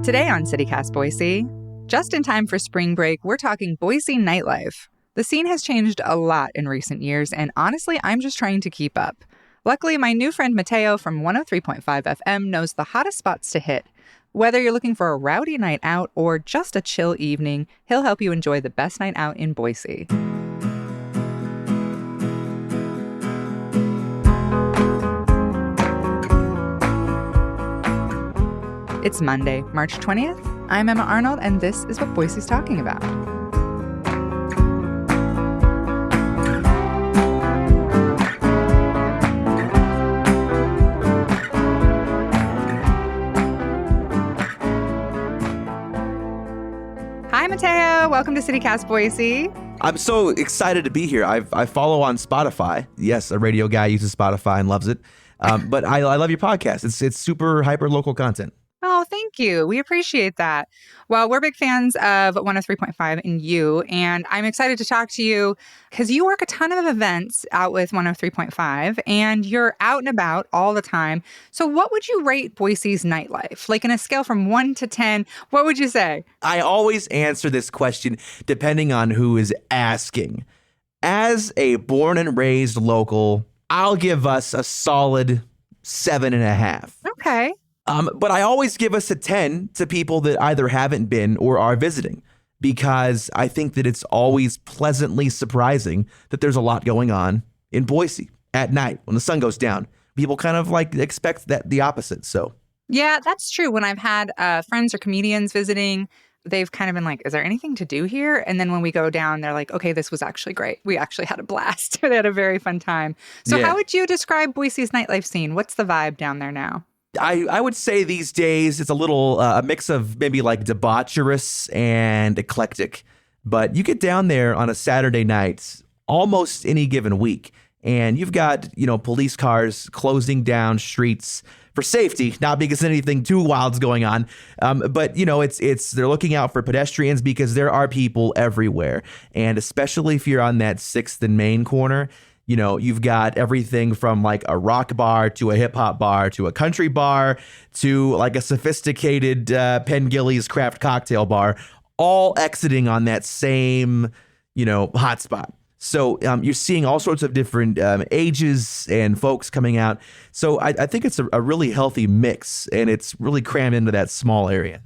Today on CityCast Boise, just in time for spring break, we're talking Boise nightlife. The scene has changed a lot in recent years, and honestly, I'm just trying to keep up. Luckily, my new friend Mateo from 103.5 FM knows the hottest spots to hit. Whether you're looking for a rowdy night out or just a chill evening, he'll help you enjoy the best night out in Boise. It's Monday, March 20th. I'm Emma Arnold, and this is what Boise's talking about. Hi, Mateo. Welcome to CityCast Boise. I'm so excited to be here. I follow on Spotify. Yes, a radio guy uses Spotify and loves it. But I love your podcast. It's super hyper local content. Oh, thank you. We appreciate that. Well, we're big fans of 103.5 and you, and I'm excited to talk to you because you work a ton of events out with 103.5 and you're out and about all the time. So what would you rate Boise's nightlife? Like in a scale from 1 to 10, what would you say? I always answer this question depending on who is asking. As a born and raised local, I'll give us a solid 7.5. Okay. But I always give us a 10 to people that either haven't been or are visiting, because I think that it's always pleasantly surprising that there's a lot going on in Boise at night when the sun goes down. People kind of like expect that the opposite. So, yeah, that's true. When I've had friends or comedians visiting, they've kind of been like, is there anything to do here? And then when we go down, they're like, okay, this was actually great. We actually had a blast. They had a very fun time. So yeah. How would you describe Boise's nightlife scene? What's the vibe down there now? I would say these days it's a little a mix of maybe like debaucherous and eclectic. But you get down there on a Saturday night, almost any given week, and you've got, police cars closing down streets for safety, not because anything too wild's going on. But it's they're looking out for pedestrians because there are people everywhere. And especially if you're on that 6th and Main corner, you've got everything from like a rock bar to a hip hop bar to a country bar to like a sophisticated Penn Gillies craft cocktail bar, all exiting on that same, hotspot. So you're seeing all sorts of different ages and folks coming out. So I think it's a really healthy mix, and it's really crammed into that small area.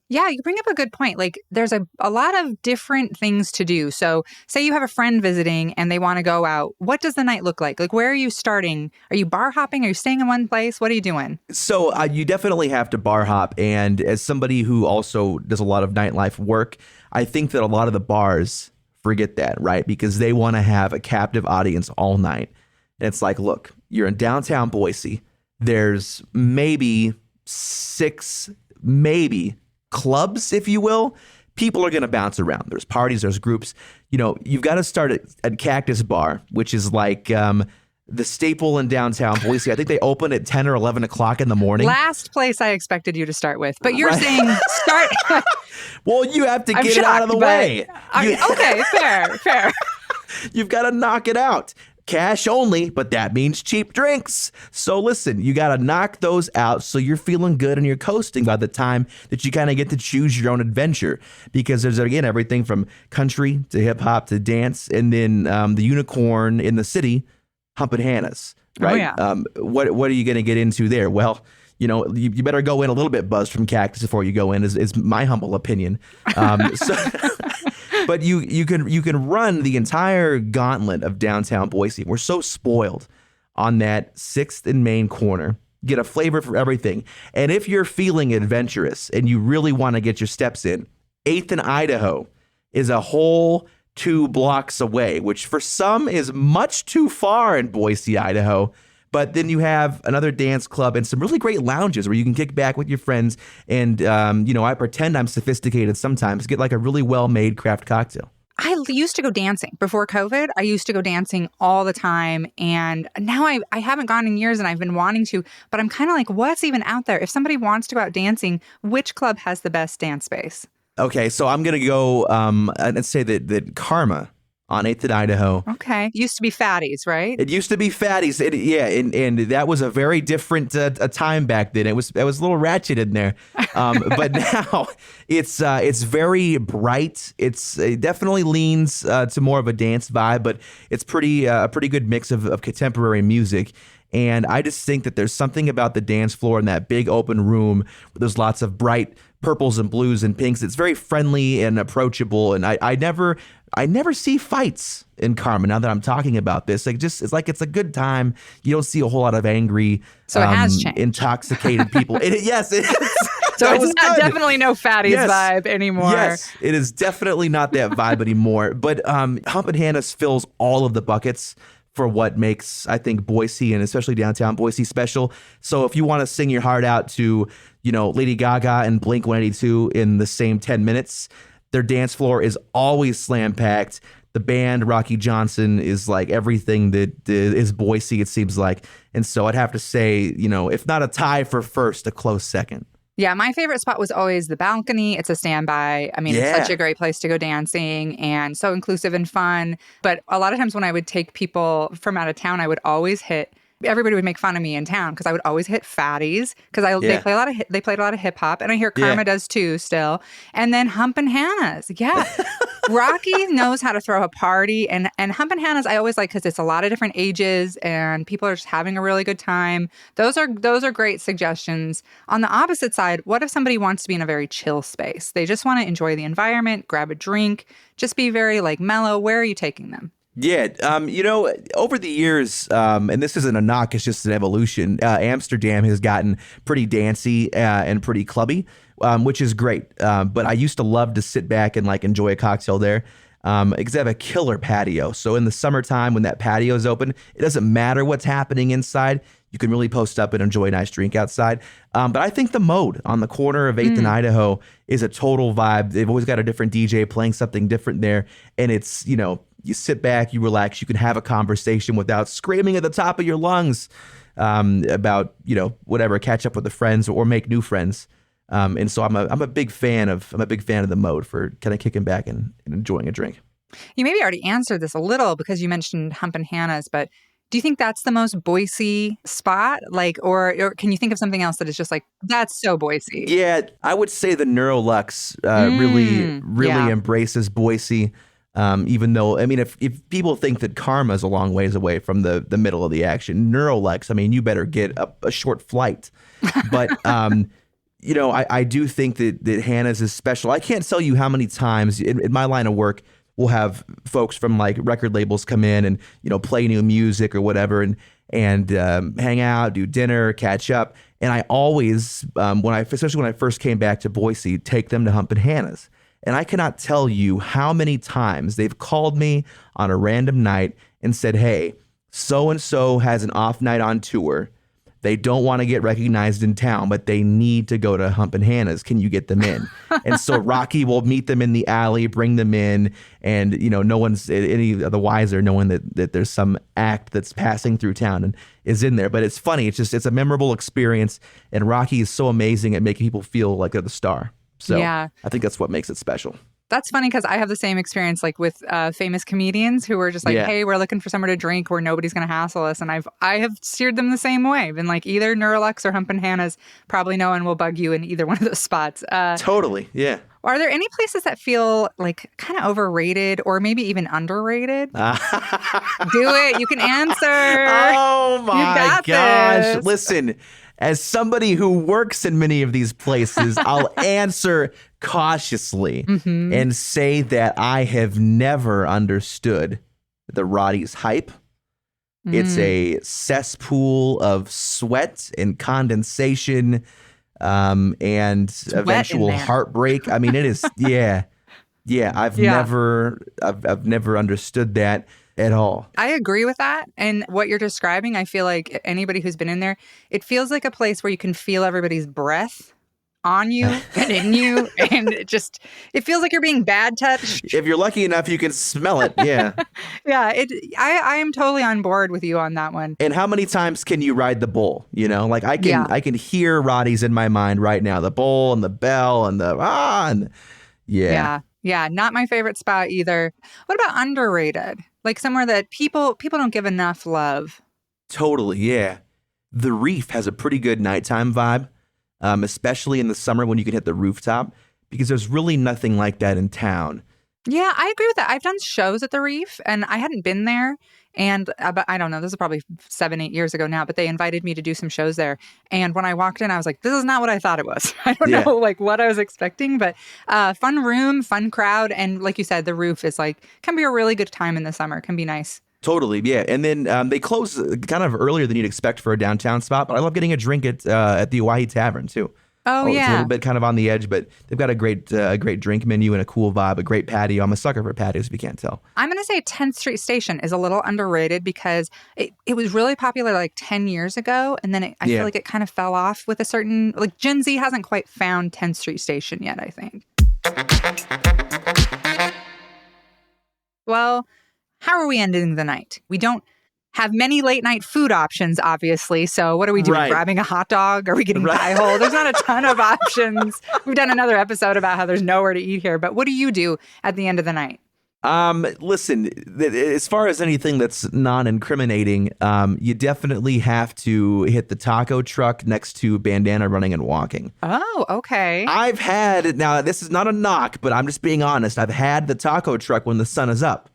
Yeah, you bring up a good point. Like, there's a lot of different things to do. So say you have a friend visiting and they want to go out. What does the night look like? Like, where are you starting? Are you bar hopping? Are you staying in one place? What are you doing? So you definitely have to bar hop. And as somebody who also does a lot of nightlife work, I think that a lot of the bars forget that, right? Because they want to have a captive audience all night. And it's like, look, you're in downtown Boise. There's maybe 6, clubs, if you will. People are going to bounce around. There's parties, there's groups. You've got to start at Cactus Bar, which is like the staple in downtown Boise. I think they open at 10 or 11 o'clock in the morning. Last place I expected you to start with, but you're saying start. Well, you have to get it out of the way. Okay, fair. You've got to knock it out. Cash only, but that means cheap drinks. So listen, you got to knock those out so you're feeling good and you're coasting by the time that you kind of get to choose your own adventure. Because there's, again, everything from country to hip hop to dance, and then the unicorn in the city, Humpin' Hannah's, right? Oh, yeah. What are you going to get into there? Well, you better go in a little bit buzzed from Cactus before you go in, is my humble opinion. But you can run the entire gauntlet of downtown Boise. We're so spoiled on that 6th and Main corner. Get a flavor for everything. And if you're feeling adventurous and you really want to get your steps in, 8th and Idaho is a whole 2 blocks away, which for some is much too far in Boise, Idaho. But then you have another dance club and some really great lounges where you can kick back with your friends. And, I pretend I'm sophisticated sometimes, get like a really well-made craft cocktail. I used to go dancing before COVID. I used to go dancing all the time. And now I haven't gone in years and I've been wanting to. But I'm kind of like, what's even out there? If somebody wants to go out dancing, which club has the best dance space? Okay, so I'm going to go and say that Karma on 8th and Idaho. Okay. Used to be Fatties, right? It used to be Fatties. And that was a very different a time back then. It was a little ratchet in there. But now it's very bright. It definitely leans to more of a dance vibe, but it's a pretty good mix of contemporary music. And I just think that there's something about the dance floor in that big open room where there's lots of bright purples and blues and pinks. It's very friendly and approachable. And I never see fights in Karma now that I'm talking about this. It's a good time. You don't see a whole lot of angry, so it has changed. Intoxicated people. Yes, it is. So it's definitely no Fatties vibe anymore. Yes, it is definitely not that vibe anymore. But Humpin' Hannah's fills all of the buckets for what makes, I think, Boise and especially downtown Boise special. So if you want to sing your heart out to, Lady Gaga and Blink-182 in the same 10 minutes, their dance floor is always slam packed. The band, Rocky Johnson, is like everything that is Boise, it seems like. And so I'd have to say, if not a tie for first, a close second. Yeah, my favorite spot was always the balcony. It's a standby. I mean, It's such a great place to go dancing and so inclusive and fun. But a lot of times when I would take people from out of town, I would always hit. Everybody would make fun of me in town because I would always hit Fatties because they played a lot of hip hop, and I hear Karma does too still. And then Humpin' Hannah's, Rocky knows how to throw a party, and Humpin' Hannah's I always like because it's a lot of different ages and people are just having a really good time. Those are great suggestions. On the opposite side, what if somebody wants to be in a very chill space? They just want to enjoy the environment, grab a drink, just be very mellow. Where are you taking them? Yeah, over the years, and this isn't a knock, it's just an evolution, Amsterdam has gotten pretty dancey and pretty clubby, which is great. But I used to love to sit back and enjoy a cocktail there because they have a killer patio. So in the summertime when that patio is open, it doesn't matter what's happening inside. You can really post up and enjoy a nice drink outside. But I think the Mode on the corner of 8th and Idaho is a total vibe. They've always got a different DJ playing something different there. And it's, you sit back, you relax, you can have a conversation without screaming at the top of your lungs about, whatever, catch up with the friends or make new friends. And so I'm a big fan of the Mode for kind of kicking back and enjoying a drink. You maybe already answered this a little because you mentioned Humpin' Hannah's, but do you think that's the most Boise spot? Or can you think of something else that is just that's so Boise? Yeah, I would say the Neurolux really embraces Boise. Even though, if people think that Karma is a long ways away from the middle of the action, Neurolux, you better get a short flight. But, I do think that Hannah's is special. I can't tell you how many times in my line of work, we'll have folks from record labels come in and, play new music or whatever and hang out, do dinner, catch up. And I always, especially when I first came back to Boise, take them to Humpin' Hannah's. And I cannot tell you how many times they've called me on a random night and said, hey, so-and-so has an off night on tour. They don't want to get recognized in town, but they need to go to Humpin' Hannah's. Can you get them in? And so Rocky will meet them in the alley, bring them in, and no one's any of the wiser knowing that there's some act that's passing through town and is in there. But it's funny. It's a memorable experience, and Rocky is so amazing at making people feel like they're the star. So I think that's what makes it special. That's funny because I have the same experience with famous comedians who are just hey, we're looking for somewhere to drink where nobody's going to hassle us. And I have steered them the same way. Been either Neurolux or Humpin' Hannah's. Probably no one will bug you in either one of those spots. Totally. Yeah. Are there any places that feel kind of overrated or maybe even underrated? Do it. You can answer. Oh my gosh. This. Listen, as somebody who works in many of these places, I'll answer cautiously and say that I have never understood the Roddy's hype. It's a cesspool of sweat and condensation and eventual heartbreak. It is. Yeah. I've never understood that at all. I agree with that. And what you're describing, I feel like anybody who's been in there, it feels like a place where you can feel everybody's breath on you and in you. And it feels like you're being bad touched. If you're lucky enough, you can smell it. Yeah. I am totally on board with you on that one. And how many times can you ride the bull? I can hear Roddy's in my mind right now. The bull and the bell and the. Yeah, not my favorite spot either. What about underrated? Like somewhere that people don't give enough love. Totally, yeah. The Reef has a pretty good nighttime vibe, especially in the summer when you can hit the rooftop, because there's really nothing like that in town. Yeah, I agree with that. I've done shows at the Reef and I hadn't been there. And but I don't know, this is probably 7, 8 years ago now, but they invited me to do some shows there. And when I walked in, I was like, this is not what I thought it was. I don't Yeah, know like what I was expecting, but fun room, fun crowd. And like you said, the Roof is like, can be a really good time in the summer, can be nice. totally, yeah. And then they close kind of earlier than you'd expect for a downtown spot, but I love getting a drink at the Hawaii Tavern too. Oh, Oh, it's a little yeah. bit kind of on the edge, but they've got a great drink menu and a cool vibe, a great patio. I'm a sucker for patios, if you can't tell. I'm going to say 10th Street Station is a little underrated because it was really popular like 10 years ago. And then I feel Yeah. like it kind of fell off with a certain, like Gen Z hasn't quite found 10th Street Station yet, I think. Well, how are we ending the night? We don't have many late night food options, obviously. So what are we doing? Right. Grabbing a hot dog? Are we getting Right. pie hole? There's not a ton of options. We've done another episode about how there's nowhere to eat here. But what do you do at the end of the night? Listen, as far as anything that's non-incriminating, you definitely have to hit the taco truck next to Bandana Running and Walking. Oh, okay. I've had, now this is not a knock, but I'm just being honest. I've had the taco truck when the sun is up.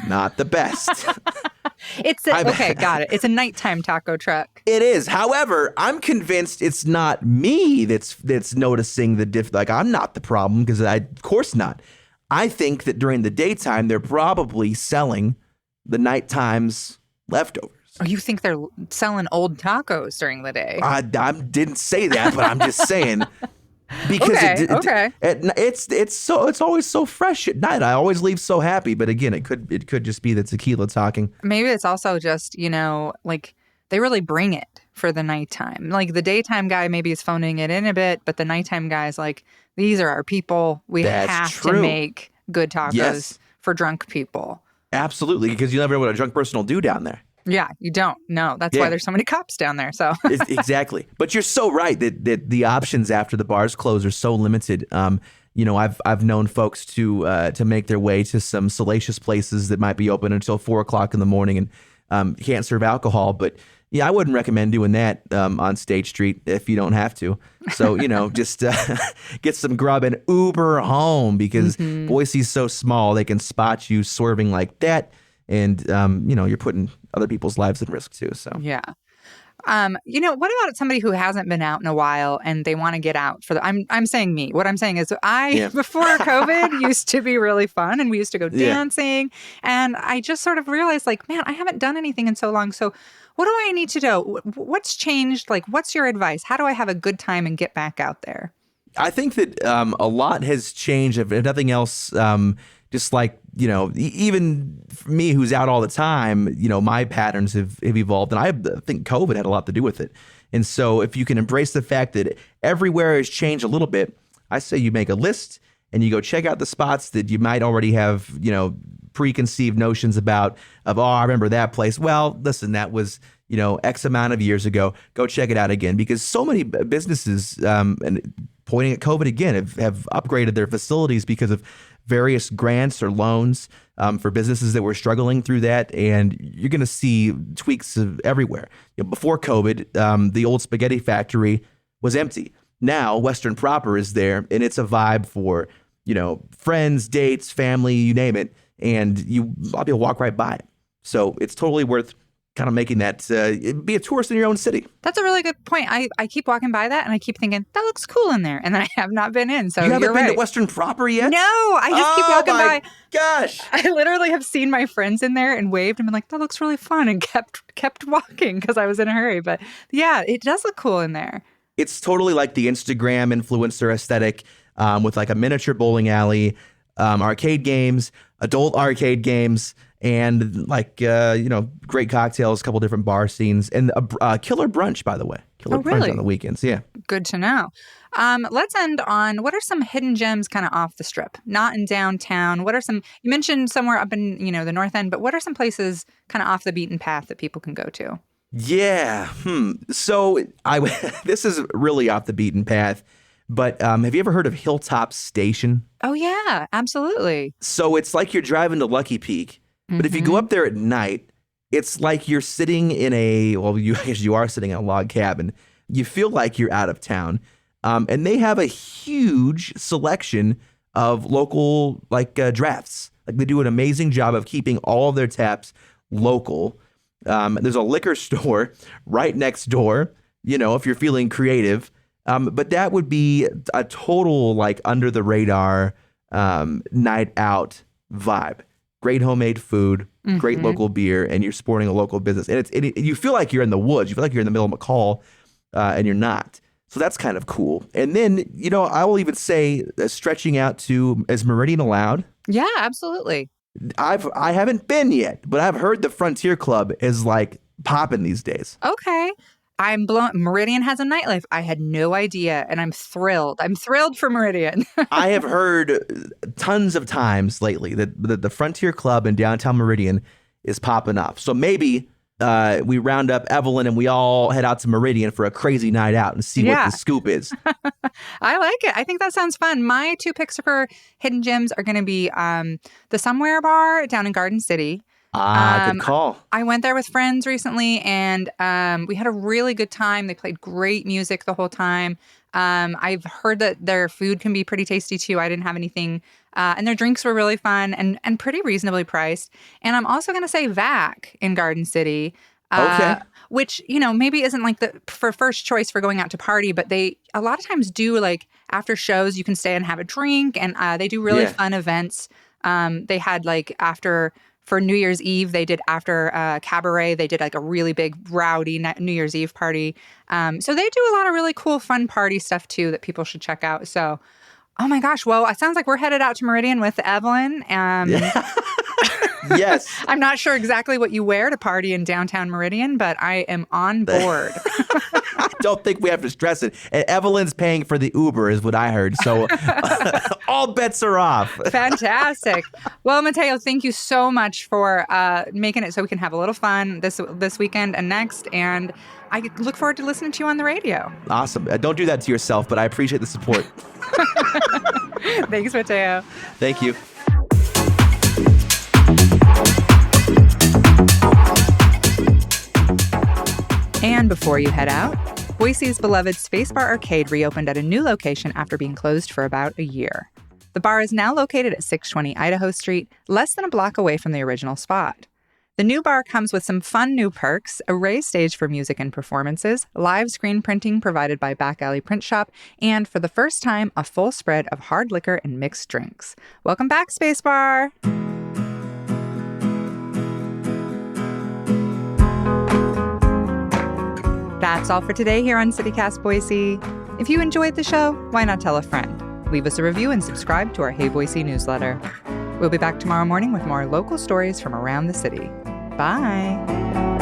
Not the best. Okay, got it. It's a nighttime taco truck. It is. However, I'm convinced it's not me that's noticing the diff. Like, I'm not the problem because of course not. I think that during the daytime, they're probably selling the nighttime's leftovers. Oh, you think they're selling old tacos during the day? I didn't say that, but I'm just saying because Okay. it's always so fresh at night. I always leave so happy. But again, it could just be the tequila talking. Maybe it's also just, like they really bring it for the nighttime. Like the daytime guy maybe is phoning it in a bit, but the nighttime guy's like, these are our people. We That's have true. to make good tacos Yes. for drunk people. Absolutely, because you never know what a drunk person will do down there. Yeah, you don't. No, that's why there's so many cops down there. So Exactly. But you're so right that the options after the bars close are so limited. I've known folks to make their way to some salacious places that might be open until 4 o'clock in the morning and can't serve alcohol. But yeah, I wouldn't recommend doing that on State Street if you don't have to. So, just get some grub and Uber home because Boise's so small, they can spot you swerving like that. And, you're putting other people's lives in risk too. So, yeah. What about somebody who hasn't been out in a while and they want to get out for I'm saying me. What I'm saying is before COVID used to be really fun and we used to go dancing and I just sort of realized like, man, I haven't done anything in so long. So what do I need to do? What's changed? Like, what's your advice? How do I have a good time and get back out there? I think that a lot has changed. If nothing else, just like, even for me who's out all the time, my patterns have evolved. And I think COVID had a lot to do with it. And so if you can embrace the fact that everywhere has changed a little bit, I say you make a list and you go check out the spots that you might already have, preconceived notions of, I remember that place. Well, listen, that was, X amount of years ago. Go check it out again because so many businesses, and pointing at COVID again, have upgraded their facilities because of various grants or loans for businesses that were struggling through that. And you're going to see tweaks of everywhere. Before COVID, the old spaghetti factory was empty. Now Western Proper is there and it's a vibe for, friends, dates, family, you name it. And a lot of people walk right by it. So it's totally worth kind of making that be a tourist in your own city. That's a really good point. I keep walking by that and I keep thinking, that looks cool in there. And then I have not been in. So you haven't you're been right. to Western Proper yet? No, I just keep walking by. Gosh. I literally have seen my friends in there and waved and been like, that looks really fun and kept walking because I was in a hurry. But yeah, it does look cool in there. It's totally like the Instagram influencer aesthetic with like a miniature bowling alley, arcade games, adult arcade games, and like, great cocktails, a couple different bar scenes, and a killer brunch, by the way. Killer brunch really? on the weekends, yeah. Good to know. Let's end on what are some hidden gems kind of off the strip, not in downtown? What are some, you mentioned somewhere up in, the North End, but what are some places kind of off the beaten path that people can go to? Yeah. So this is really off the beaten path, But have you ever heard of Hilltop Station? Oh, yeah, absolutely. So it's like you're driving to Lucky Peak, but if you go up there at night, it's like you're sitting in I guess you are sitting in a log cabin. You feel like you're out of town. And they have a huge selection of local drafts. Like they do an amazing job of keeping all of their taps local. There's a liquor store right next door, if you're feeling creative. But that would be a total under the radar night out vibe. Great homemade food, great local beer, and you're supporting a local business. And you feel like you're in the woods. You feel like you're in the middle of McCall, and you're not. So that's kind of cool. And then, I will even say stretching out to, is Meridian allowed? Yeah, absolutely. I haven't been yet, but I've heard the Frontier Club is popping these days. Okay. I'm blown. Meridian has a nightlife. I had no idea, and I'm thrilled. I'm thrilled for Meridian. I have heard tons of times lately that the Frontier Club in downtown Meridian is popping up. So maybe we round up Evelyn and we all head out to Meridian for a crazy night out and see what the scoop is. I like it. I think that sounds fun. My 2 picks for hidden gems are going to be the Somewhere Bar down in Garden City. Good call. I went there with friends recently, and we had a really good time. They played great music the whole time. I've heard that their food can be pretty tasty too. I didn't have anything, and their drinks were really fun and pretty reasonably priced. And I'm also going to say VAC in Garden City, which maybe isn't for first choice for going out to party, but they a lot of times do after shows you can stay and have a drink, and they do really fun events. They had for New Year's Eve, they did after Cabaret, they did a really big rowdy New Year's Eve party. So they do a lot of really cool, fun party stuff too that people should check out. So, oh my gosh, well, it sounds like we're headed out to Meridian with Evelyn. Yes. I'm not sure exactly what you wear to party in downtown Meridian, but I am on board. I don't think we have to stress it. And Evelyn's paying for the Uber is what I heard. So all bets are off. Fantastic. Well, Mateo, thank you so much for making it so we can have a little fun this weekend and next. And I look forward to listening to you on the radio. Awesome. Don't do that to yourself, but I appreciate the support. Thanks, Mateo. Thank you. And before you head out, Boise's beloved Spacebar Arcade reopened at a new location after being closed for about a year. The bar is now located at 620 Idaho Street, less than a block away from the original spot. The new bar comes with some fun new perks, a raised stage for music and performances, live screen printing provided by Back Alley Print Shop, and for the first time, a full spread of hard liquor and mixed drinks. Welcome back, Spacebar! That's all for today here on CityCast Boise. If you enjoyed the show, why not tell a friend? Leave us a review and subscribe to our Hey Boise newsletter. We'll be back tomorrow morning with more local stories from around the city. Bye.